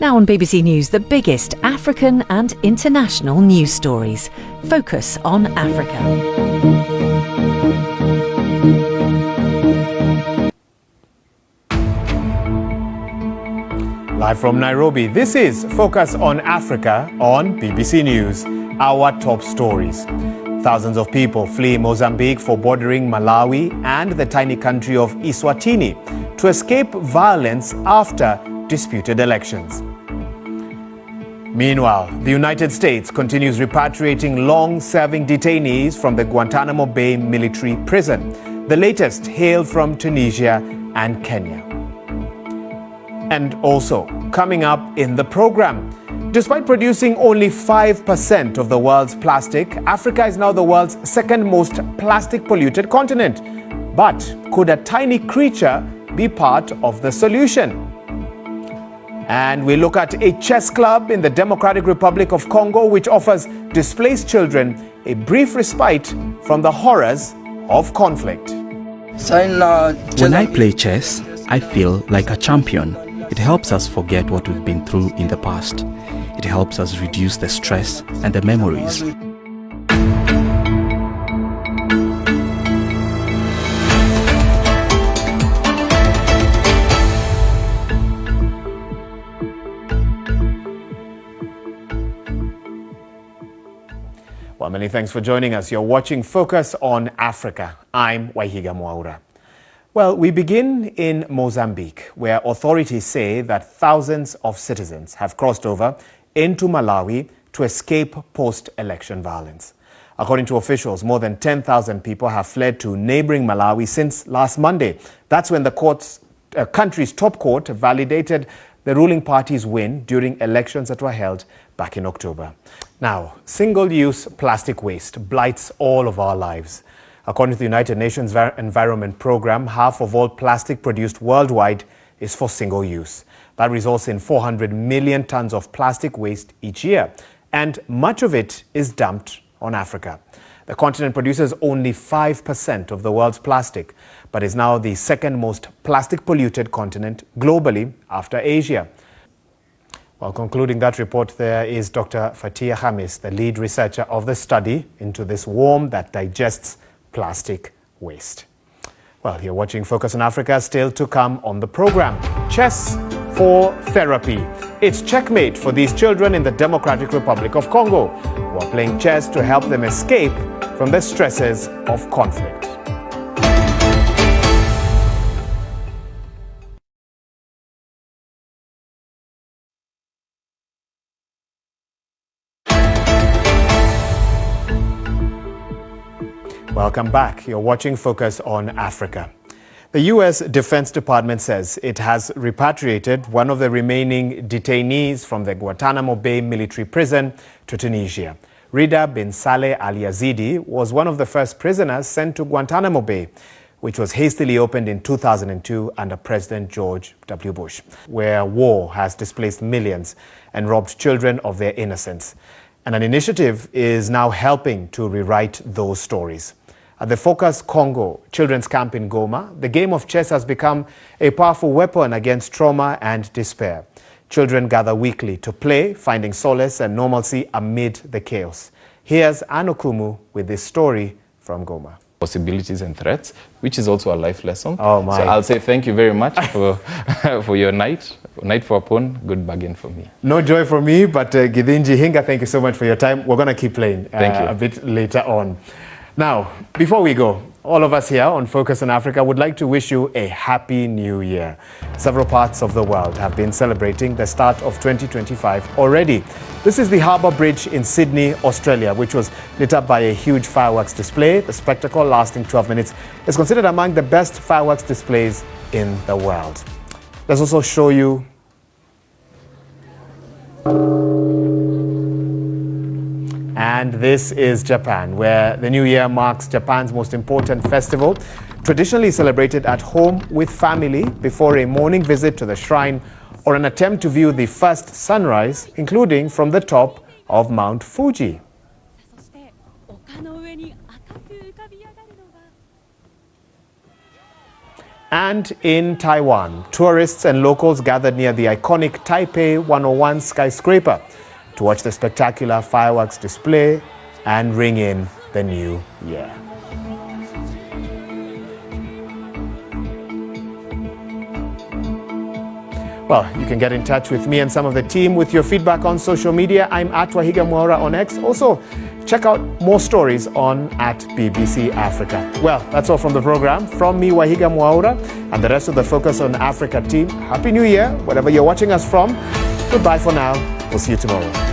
Now on BBC News, the biggest African and international news stories. Focus on Africa. Live from Nairobi, this is Focus on Africa on BBC News. Our top stories. Thousands of people flee Mozambique for bordering Malawi and the tiny country of Eswatini to escape violence after disputed elections. Meanwhile, the United States continues repatriating long-serving detainees from the Guantanamo Bay military prison. The latest hail from Tunisia and Kenya. And also, coming up in the program, despite producing only 5% of the world's plastic, Africa is now the world's second most plastic polluted continent. But could a tiny creature be part of the solution? And we look at a chess club in the Democratic Republic of Congo which offers displaced children a brief respite from the horrors of conflict. When I play chess, I feel like a champion. It helps us forget what we've been through in the past. It helps us reduce the stress and the memories. Well, many thanks for joining us. You're watching Focus on Africa. I'm Waihiga Mwaura. Well, we begin in Mozambique, where authorities say that thousands of citizens have crossed over into Malawi to escape post-election violence. According to officials, more than 10,000 people have fled to neighboring Malawi since last Monday. That's when the country's top court validated the ruling party's win during elections that were held back in October. Now, single-use plastic waste blights all of our lives. According to the United Nations Environment Programme, half of all plastic produced worldwide is for single use. That results in 400 million tons of plastic waste each year, and much of it is dumped on Africa. The continent produces only 5% of the world's plastic, but is now the second most plastic polluted continent globally after Asia. Well, concluding that report, there is Dr. Fatia Hamis, the lead researcher of the study into this worm that digests plastic waste. Well, you're watching Focus on Africa, still to come on the program. Chess for therapy. It's checkmate for these children in the Democratic Republic of Congo who are playing chess to help them escape from the stresses of conflict. Welcome back. You're watching Focus on Africa. The U.S. Defense Department says it has repatriated one of the remaining detainees from the Guantanamo Bay military prison to Tunisia. Rida bin Saleh al-Yazidi was one of the first prisoners sent to Guantanamo Bay, which was hastily opened in 2002 under President George W. Bush, where war has displaced millions and robbed children of their innocence. And an initiative is now helping to rewrite those stories. At the Focus Congo Children's Camp in Goma, the game of chess has become a powerful weapon against trauma and despair. Children gather weekly to play, finding solace and normalcy amid the chaos. Here's Anokumu with this story from Goma. Possibilities and threats, which is also a life lesson. Oh my. So I'll say thank you very much for your night for a pawn, good bargain for me. No joy for me, but Gidinji Hinga, thank you so much for your time. We're going to keep playing Thank you. A bit later on. Now, before we go, all of us here on Focus on Africa would like to wish you a happy new year. Several parts of the world have been celebrating the start of 2025 already. This is the Harbour Bridge in Sydney, Australia, which was lit up by a huge fireworks display. The spectacle, lasting 12 minutes, is considered among the best fireworks displays in the world. Let's also show you and this is Japan, where the New Year marks Japan's most important festival, traditionally celebrated at home with family before a morning visit to the shrine or an attempt to view the first sunrise, including from the top of Mount Fuji. And in Taiwan, tourists and locals gathered near the iconic Taipei 101 skyscraper to watch the spectacular fireworks display and ring in the new year. Well, you can get in touch with me and some of the team with your feedback on social media. I'm at Waihiga Mwaura on X. Also, check out more stories on at BBC Africa. Well, that's all from the program. From me, Waihiga Mwaura, and the rest of the Focus on Africa team, Happy New Year, wherever you're watching us from. Goodbye for now. We'll see you tomorrow.